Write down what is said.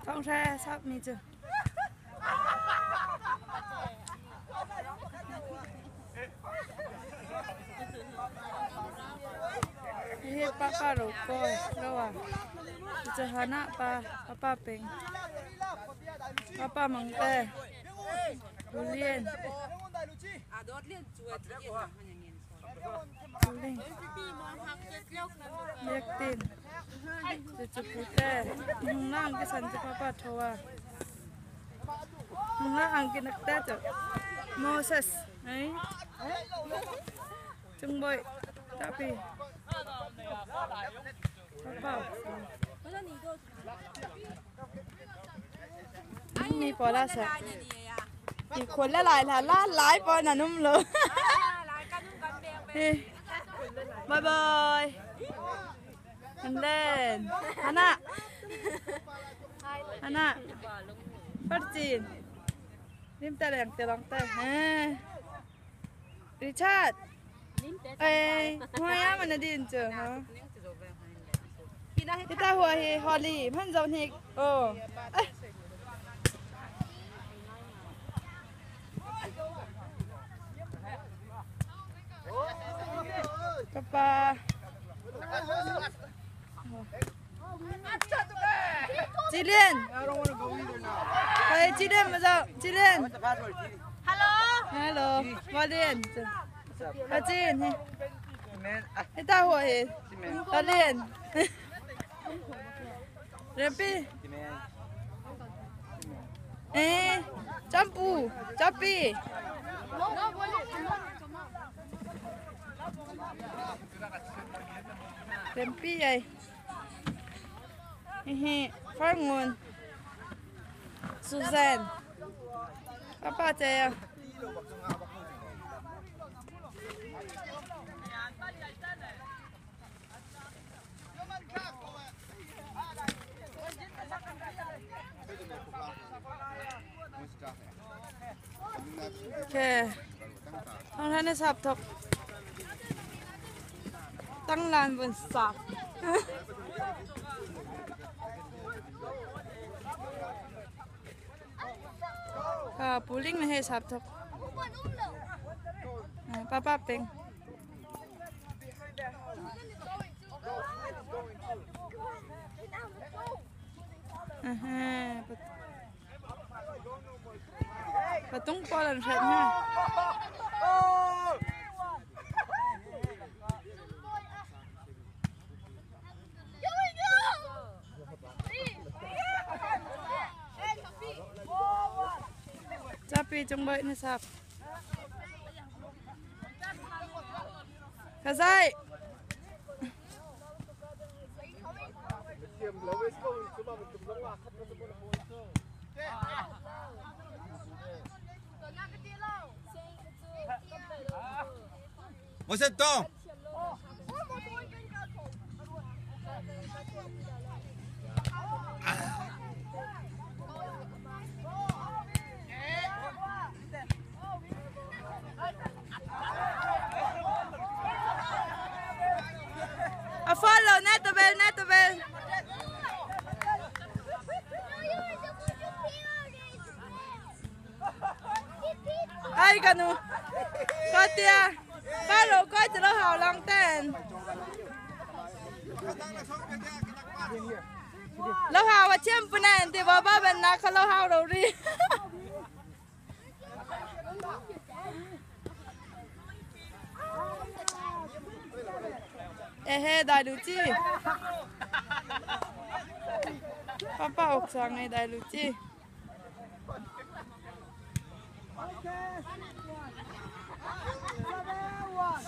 Không ra sắp mi chưa Hit papa rồi coi đâu à giờ hana papa peng papa mang tê Julian liếc tin chụp tê ngang cái sân cho papa thua ngang cái nấc tê cho Moses ấy chung bội tapi papaนี่พอแล้วสิอีกคนละลายละลายพอน่ะนุ่มเลยบายบายอันเด่นฮันน่าปัดจีนริมตะแหลงตะลองเตะริชาร์ดหัวยามันดินเจอฮะที่ตาหัวเฮฮอลลี่พันเจ้าฮิกโอ้ปาจีเลียนไปจีเลียนมาจ้ะจีเลียนฮัลโหลมาเลียนอาจีนให้ตาหัวเห็นตาเลียนเรปี้จัมปูจับปีเต็มปีไอ้ฟางงนซูซานป้าเจ้าโอเคท้องท่านได้สับถกตั้งลานบนสับปูลิงไม่ให้สับถกป้าเป็งประตูปอลันเฟนฮะจับปีจงใบนี่สับข้าใจVocê então? A follow, neto bel. Ai canu, Katia, follow, coi cho nó hào lòng tên. Lâu hào và chiêm bên này thì bà bên nào không lâu hào đâu đi. Ê đại lũ chi Papa ốc sang này đại lũ chi